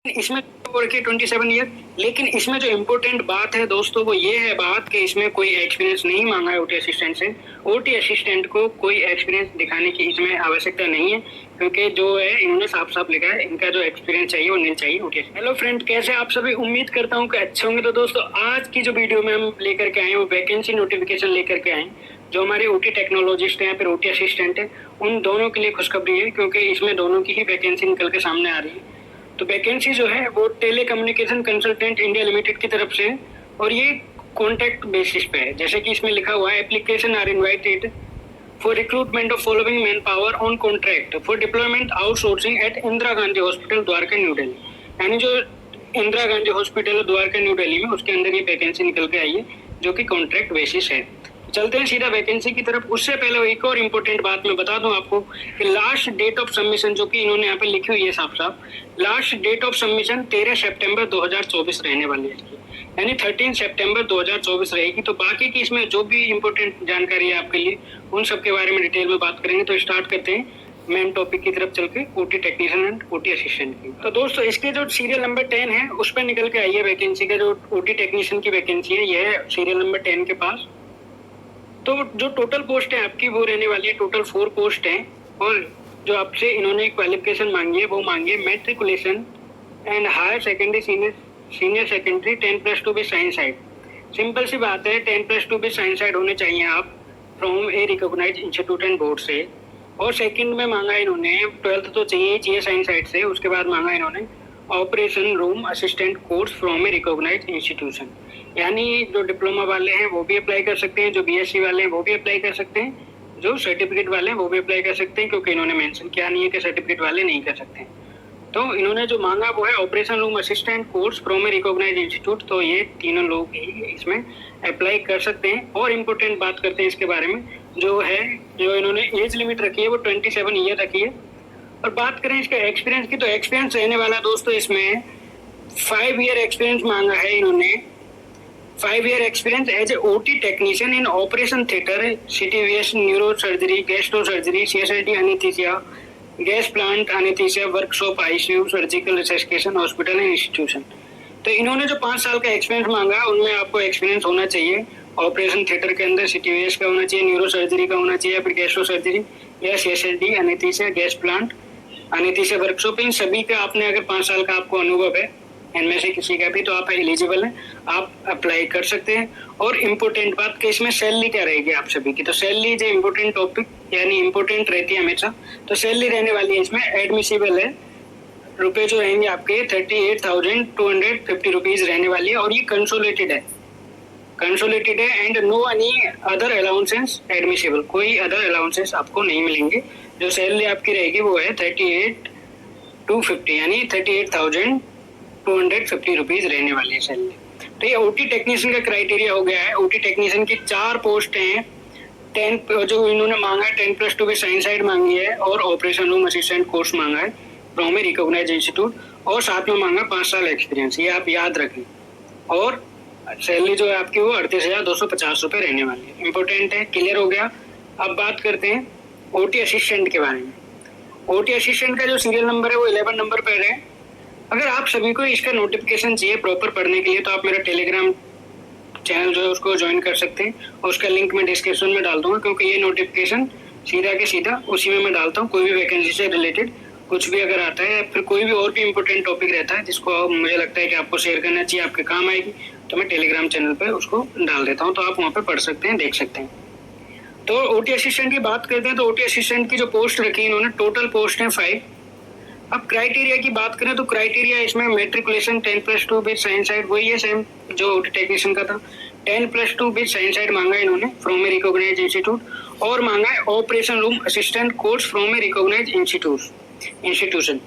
इसमें वर्क है 27 ईयर, लेकिन इसमें जो इम्पोर्टेंट बात है दोस्तों वो ये है बात कि इसमें कोई एक्सपीरियंस नहीं मांगा है ओटी असिस्टेंट से। ओटी असिस्टेंट को कोई एक्सपीरियंस दिखाने की इसमें आवश्यकता नहीं है, क्योंकि जो है इन्होंने साफ साफ लिखा है इनका जो एक्सपीरियंस चाहिए वो नहीं चाहिए ओटी। हेलो फ्रेंड, कैसे आप सभी? उम्मीद करता हूँ कि अच्छे होंगे। तो दोस्तों आज की जो वीडियो में हम लेकर के आए वो वैकेंसी नोटिफिकेशन लेकर के आए जो हमारे ओटी टेक्नोलॉजिस्ट हैं या फिर ओटी असिस्टेंट है उन दोनों के लिए खुशखबरी है, क्योंकि इसमें दोनों की ही वैकेंसी निकल के सामने आ रही है। तो वैकेंसी जो है वो telecommunication consultant India limited की तरफ से, और ये कॉन्ट्रैक्ट बेसिस पे है। जैसे कि इसमें लिखा हुआ है, application are invited for recruitment of following manpower on contract for deployment outsourcing at Indira Gandhi hospital Dwarka New Delhi. यानी जो इंदिरा गांधी हॉस्पिटल द्वारका न्यू दिल्ली में उसके अंदर ये वैकेंसी निकल के आई है जो कि कॉन्ट्रैक्ट बेसिस है। चलते हैं सीधा वैकेंसी की तरफ। उससे पहले एक और इम्पोर्टेंट बात मैं बता दूं आपको कि लास्ट डेट ऑफ सबमिशन जो कि इन्होंने यहाँ पे लिखी हुई है साफ साफ, लास्ट डेट ऑफ सबमिशन 13 सितंबर 2024 रहने वाली है इसकी, यानी 13 सितंबर 2024 रहेगी। तो बाकी की इसमें जो भी इम्पोर्टेंट जानकारी है आपके लिए उन सब के बारे में डिटेल में बात करेंगे। तो स्टार्ट करते हैं मेन टॉपिक की तरफ चल के, OT technician and OT assistant की। तो दोस्तों इसके जो सीरियल नंबर 10 है उस पर निकल के आई है वैकेंसी का, जो ओटी टेक्नीशियन की वैकेंसी है यह है सीरियल नंबर 10 के पास। तो जो टोटल पोस्ट है आपकी वो रहने वाली है, टोटल 4 पोस्ट है। और जो आपसे इन्होंने क्वालिफिकेशन मांगी है वो मांगी है matriculation and higher secondary senior secondary 10+2 with science side. Simple सी बात है, 10+2 विद साइंस साइड होने चाहिए आप from a recognised institute and board से। और सेकंड में मांगा इन्होंने 12th तो चाहिए साइंस साइड से। उसके बाद मांगा इन्होंने operation room assistant course from a recognised institution. यानी जो डिप्लोमा वाले हैं वो भी अप्लाई कर सकते हैं, जो बीएससी वाले हैं वो भी अप्लाई कर सकते हैं, जो सर्टिफिकेट वाले हैं वो भी अप्लाई कर सकते हैं, क्योंकि इन्होंने मेंशन किया नहीं है कि सर्टिफिकेट वाले नहीं कर सकते हैं। तो इन्होंने जो मांगा वो है operation room assistant course from a recognised institute. तो ये तीनों लोग ही इसमें अप्लाई कर सकते हैं। और इम्पोर्टेंट बात करते हैं इसके बारे में, जो इन्होंने एज लिमिट रखी है वो 27 ईयर रखी है। और बात करें इसके एक्सपीरियंस की, तो एक्सपीरियंस रहने वाला दोस्तों इसमें 5 ईयर एक्सपीरियंस मांगा है इन्होंने। 5 year experience as a OT technician in operation theatre, CTVS, neuro surgery, gastro surgery, CSLT anaesthesia, gas plant anaesthesia, workshop, ICU, surgical resuscitation, hospital and institution. तो इन्होंने जो 5 साल का एक्सपीरियंस मांगा उनमें आपको एक्सपीरियंस होना चाहिए ऑपरेशन थिएटर के अंदर, सीटीवीएस का होना चाहिए, न्यूरो सर्जरी का होना चाहिए, फिर गैस्ट्रो सर्जरी या CSLT anaesthesia, gas plant anaesthesia, workshop, इन सभी का आपने अगर 5 साल का आपको अनुभव है इनमें से किसी का भी, तो आप एलिजिबल हैं, आप अप्लाई कर सकते हैं। और इम्पोर्टेंट बात कि इसमें सैलरी क्या रहेगी आप सभी की, तो सैलरी जो इम्पोर्टेंट टॉपिक यानी इम्पोर्टेंट रहती है हमेशा, तो सैलरी रहने वाली है इसमें एडमिसिबल है, रुपए जो रहेंगे आपके 38,250 रुपीज रहने वाली है। और ये कंसोलिडेटेड है and no any other allowances admissible, कोई अदर अलाउंसेस आपको नहीं मिलेंगे। जो सैलरी आपकी रहेगी वो है 38,250 यानी 38,250 रुपीज रहने वाली है सैलरी। तो ये ओटी टेक्नीशियन का क्राइटेरिया हो गया है। ओटी टेक्नीशियन की 4 पोस्ट हैं। 10 जो इन्होंने मांगा है 10+2 भी साइंस साइड मांगी है, और ऑपरेशन रूम असिस्टेंट कोर्स मांगा है फ्रॉम ए रिकॉग्नाइज्ड इंस्टीट्यूट, और साथ में मांगा 5 साल एक्सपीरियंस, ये आप याद रखें। और सैलरी जो है आपकी वो 38,250 रुपये रहने वाली है। इंपॉर्टेंट है, क्लियर हो गया। अब बात करते हैं ओटी असिस्टेंट के बारे में। ओटी असिस्टेंट का जो सीरियल नंबर है वो 11 नंबर पर है। अगर आप सभी को इसका नोटिफिकेशन चाहिए प्रॉपर पढ़ने के लिए तो आप मेरा टेलीग्राम चैनल जो है उसको ज्वाइन कर सकते हैं, और उसका लिंक मैं डिस्क्रिप्शन में डाल दूंगा, क्योंकि ये नोटिफिकेशन सीधा के सीधा उसी में मैं डालता हूँ। कोई भी वैकेंसी से रिलेटेड कुछ भी अगर आता है या फिर कोई भी और भी इम्पोर्टेंट टॉपिक रहता है जिसको मुझे लगता है कि आपको शेयर करना चाहिए, आपके काम आएगी, तो मैं टेलीग्राम चैनल पर उसको डाल देता हूँ, तो आप वहाँ पर पढ़ सकते हैं, देख सकते हैं। तो ओटी असिस्टेंट की बात करते हैं, तो ओटी असिस्टेंट की जो पोस्ट रखी है इन्होंने, टोटल पोस्ट है 5। अब क्राइटेरिया की बात करें तो क्राइटेरिया इसमें मैट्रिकुलेशन 10+2 विद साइंस साइड, वही है सेम जो ओटी टेक्नीशियन का था। 10+2 विद साइंस साइड मांगा है इन्होंने फ्रॉम ए रिकॉग्नाइज्ड इंस्टीट्यूट, और मांगा है operation room assistant course from a recognised institution.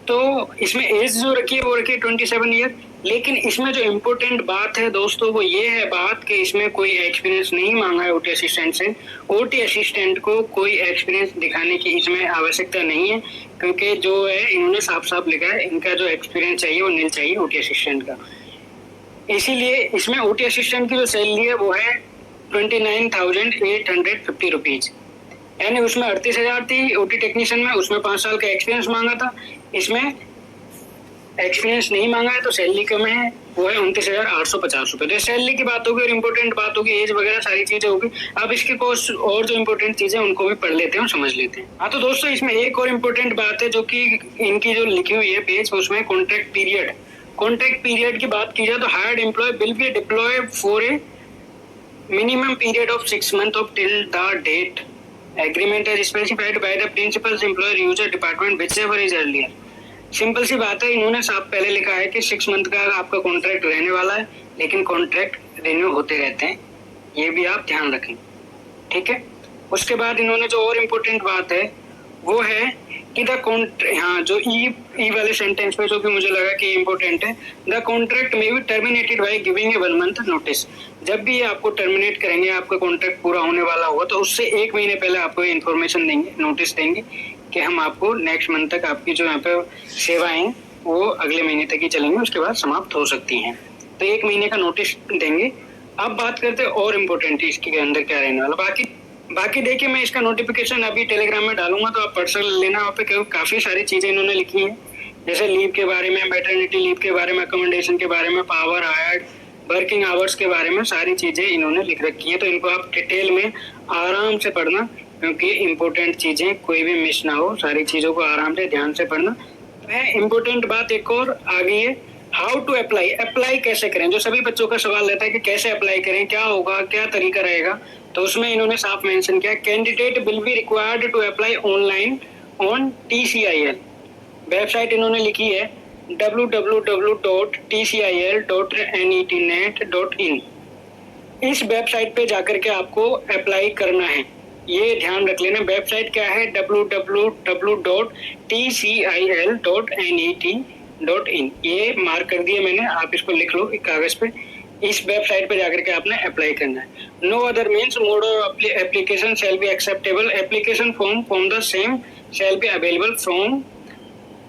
तो इसमें एज जो रखी है वो रखी है 27 ईयर, लेकिन इसमें जो इम्पोर्टेंट बात है दोस्तों वो ये है बात कि इसमें कोई एक्सपीरियंस नहीं मांगा है ओटी असिस्टेंट से। ओटी असिस्टेंट को कोई एक्सपीरियंस दिखाने की इसमें आवश्यकता नहीं है, क्योंकि जो है इन्होंने साफ साफ लिखा है इनका जो एक्सपीरियंस चाहिए वो नहीं चाहिए ओटी असिस्टेंट का। इसीलिए इसमें ओटी असिस्टेंट की जो सैलरी है वो है 29,850 रुपीज, यानी उसमें 38,000 थी ओटी टेक्नीशियन में, उसमें 5 साल का एक्सपीरियंस मांगा था, इसमें एक्सपीरियंस नहीं मांगा है तो सैलरी कम है, वो है 29,850 रुपए। तो सैलरी की बात होगी और इम्पोर्टेंट बात होगी, एज वगैरह सारी चीजें होगी। अब इसके कोर्स और जो इम्पोर्टेंट चीजें उनको भी पढ़ लेते हैं और समझ लेते हैं। हाँ तो दोस्तों इसमें एक और इम्पोर्टेंट बात है जो कि इनकी जो लिखी हुई है पेज, उसमें कॉन्ट्रैक्ट पीरियड। कॉन्ट्रैक्ट पीरियड की बात की जाए तो hired employ will be deploy for a minimum period of 6 months of till the date agreement is specified by the principal's employer user department whichever is earlier। Simple सी बात है, इन्होंने साफ पहले लिखा है कि 6 मंथ का आपका कॉन्ट्रैक्ट रहने वाला है, लेकिन कॉन्ट्रैक्ट रिन्यू होते रहते हैं, ये भी आप ध्यान रखें, ठीक है। उसके बाद इन्होंने जो और इम्पोर्टेंट बात है वो है कि हाँ जो ई वाले सेंटेंस पे जो कि मुझे लगा कि इम्पोर्टेंट है, द कॉन्ट्रैक्ट में be terminated by giving a 1 month notice. जब भी आपको टर्मिनेट करेंगे, आपका कॉन्ट्रैक्ट पूरा होने वाला होगा, तो उससे 1 महीने पहले आपको इन्फॉर्मेशन देंगे, नोटिस देंगे कि हम आपको नेक्स्ट मंथ तक आपकी जो यहाँ पे सेवाएं वो अगले महीने तक ही चलेंगे, उसके बाद समाप्त हो सकती हैं। तो 1 महीने का नोटिस देंगे। अब बात करते हैं और इम्पोर्टेंट इसके अंदर क्या रहने वाला। बाकी देखिए, मैं इसका नोटिफिकेशन अभी टेलीग्राम में डालूंगा, तो आप पर्सनल लेना। वहाँ पे काफी सारी चीजें इन्होंने लिखी हैं, जैसे लीव के बारे में, मैटरनिटी लीव के बारे में, अकोमोडेशन के बारे में, पावर हायर्ड, वर्किंग आवर्स के बारे में सारी चीजें इन्होंने लिख रखी है। तो इनको आप डिटेल में आराम से पढ़ना, क्योंकि इम्पोर्टेंट चीजें कोई भी मिस ना हो, सारी चीजों को आराम से ध्यान से पढ़ना है। इम्पोर्टेंट बात एक और आ गई है, हाउ टू अप्लाई कैसे करें। जो सभी बच्चों का सवाल रहता है कि कैसे अप्लाई करें, क्या होगा, क्या तरीका रहेगा, तो उसमें इन्होंने साफ मेंशन किया, candidate will be required to apply online on TCIL। Website इन्होंने लिखी है www.tcil.netnet.in। इस वेबसाइट पे जाकर के आपको अप्लाई करना है, ये ध्यान रख लेना। वेबसाइट क्या है, www.tcil.net.in। ये मार्क कर दिए मैंने, आप इसको लिख लो एक कागज पे। इस वेबसाइट पे जाकर के आपने अप्लाई करना है। No other means mode of application shall be acceptable. Application form from the same shall be available from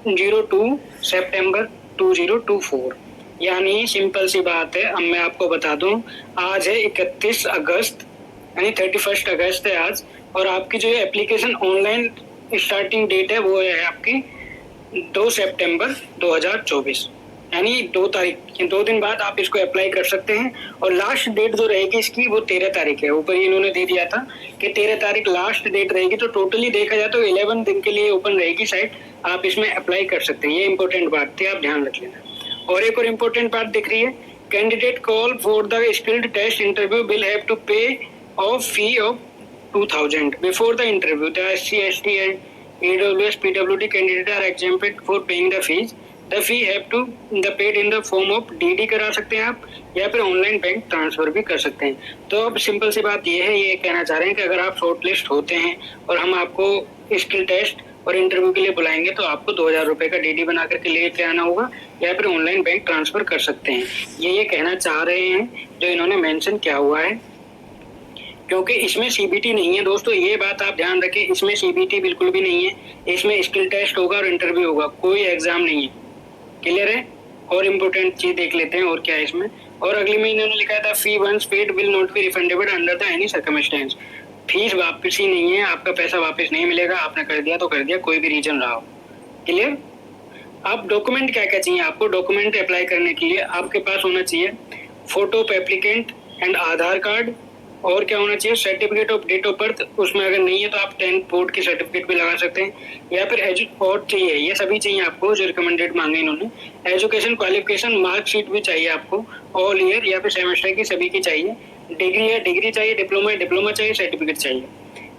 02 सितंबर 2024। यानी सिंपल सी बात है, अब मैं आपको बता दूं, आज है 31 अगस्त, यानी 31 अगस्त है आज, और आपकी जो एप्लीकेशन ऑनलाइन स्टार्टिंग डेट है वो है आपकी 2 सितंबर 2024, यानी 2 तारीख, 2 दिन बाद आप इसको अप्लाई कर सकते हैं। और लास्ट डेट जो रहेगी इसकी वो 13 तारीख है। ऊपर ही इन्होंने दे दिया था कि 13 तारीख लास्ट डेट रहेगी, तो टोटली देखा जाए तो 11 दिन के लिए ओपन रहेगी साइट, आप इसमें अप्लाई कर सकते हैं। ये इंपॉर्टेंट बात थी, आप ध्यान रख लेना। और एक और इम्पोर्टेंट बात दिख रही है, candidate call for the skilled test interview will have to pay off fee of 2000 before the interview. The SC, ST and EWS PWD candidate are exempted for paying the fees. The fee have to the paid in the form of DD करा सकते हैं आप, या फिर online bank transfer भी कर सकते हैं। तो अब सिंपल सी बात ये है, ये कहना चाह रहे हैं कि अगर आप शॉर्टलिस्ट होते हैं और हम आपको स्किल टेस्ट और इंटरव्यू के लिए बुलाएंगे, तो आपको 2000 रुपए का DD बना करके लेके आना होगा, या फिर ऑनलाइन बैंक ट्रांसफर कर सकते हैं। ये कहना चाह रहे हैं जो इन्होंने मेंशन किया हुआ है, क्योंकि इसमें CBT नहीं है दोस्तों, ये बात आप ध्यान रखें। इसमें CBT बिल्कुल भी नहीं है, इसमें स्किल टेस्ट होगा और इंटरव्यू होगा, कोई एग्जाम नहीं है। क्लियर है। और इम्पोर्टेंट चीज देख लेते हैं और क्या है इसमें। और अगले महीने उन्होंने लिखा था, fee once paid will not be refundable under the any circumstance. Fees वापस ही नहीं है, आपका पैसा वापस नहीं मिलेगा, आपने कर दिया तो कर दिया, कोई भी रीजन रहा हो। क्लियर। अब डॉक्यूमेंट क्या क्या चाहिए आपको। डॉक्यूमेंट अप्लाई करने के लिए आपके पास होना चाहिए photo of applicant and Aadhaar card, और क्या होना चाहिए, certificate of date of birth. उसमें अगर नहीं है तो आप 10th बोर्ड की सर्टिफिकेट भी लगा सकते हैं, या फिर और चाहिए, ये सभी चाहिए आपको जो रिकमेंडेड मांगे इन्होंने। एजुकेशन क्वालिफिकेशन मार्कशीट भी चाहिए आपको, ऑल ईयर या फिर सेमेस्टर की सभी की चाहिए। डिग्री है डिग्री चाहिए, डिप्लोमा चाहिए, सर्टिफिकेट चाहिए।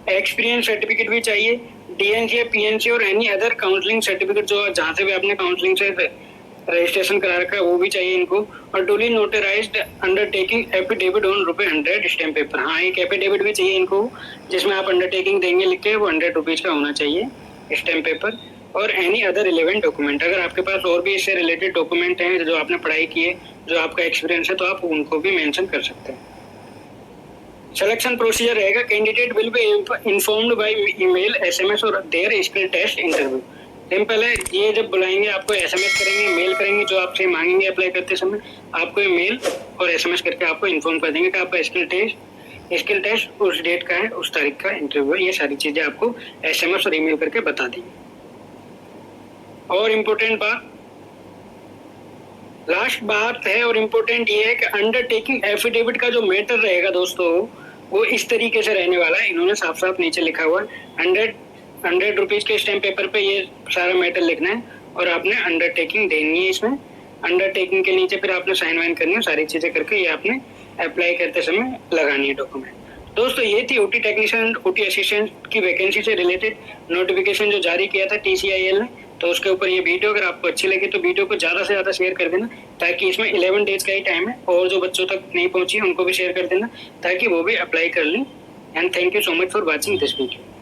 एक्सपीरियंस सर्टिफिकेट भी चाहिए, DNC या PNC और एनी अदर काउंसलिंग सर्टिफिकेट, जो जहाँ से भी आपने काउंसलिंग से रजिस्ट्रेशन करा रखा है वो भी चाहिए इनको। और duly notarised undertaking affidavit on ₹100 stamp paper. हाँ, एक एफिडेविट भी चाहिए इनको, जिसमें आप अंडरटेकिंग देंगे लिख के, वो ₹100 का होना चाहिए स्टैम्प पेपर। और एनी अदर रिलेवेंट डॉक्यूमेंट, अगर आपके पास और भी इससे रिलेटेड डॉक्यूमेंट हैं जो आपने पढ़ाई की है, जो आपका एक्सपीरियंस है, तो आप उनको भी मेंशन कर सकते हैं। सिलेक्शन प्रोसीजर रहेगा, candidate will be informed by email, SMS और there skill test interview. Simple है, ये जब बुलाएंगे आपको SMS करेंगे, मेल करेंगे, जो आपसे मांगेंगे अप्लाई करते समय, आपको मेल और SMS करके आपको इन्फॉर्म कर देंगे कि आपका स्किल टेस्ट उस डेट का है, उस तारीख का इंटरव्यू है। ये सारी चीजें आपको SMS और ईमेल करके बता देंगे। और इम्पोर्टेंट बात, लास्ट बात है और इम्पोर्टेंट ये है कि अंडरटेकिंग एफिडेविट का जो मैटर रहेगा दोस्तों वो इस तरीके से रहने वाला है। इन्होंने साफ साफ नीचे लिखा हुआ है 100 रुपीज के स्टैम्प पेपर पे ये सारा मैटर लिखना है और आपने अंडरटेकिंग देनी है। इसमें अंडरटेकिंग के नीचे फिर आपने साइन वाइन करनी है, सारी चीजें करके ये आपने अप्लाई करते समय लगानी है डॉक्यूमेंट। दोस्तों ये थी ओटी टेक्नीशियन ओटी असिस्टेंट की वैकेंसी से रिलेटेड नोटिफिकेशन जो जारी किया था TCIL ने। तो उसके ऊपर ये वीडियो अगर आपको अच्छी लगी तो वीडियो को ज़्यादा से ज़्यादा शेयर कर देना, ताकि इसमें 11 डेज का ही टाइम है और जो बच्चों तक नहीं पहुंची उनको भी शेयर कर देना ताकि वो भी अप्लाई कर लें। And thank you so much for watching this video.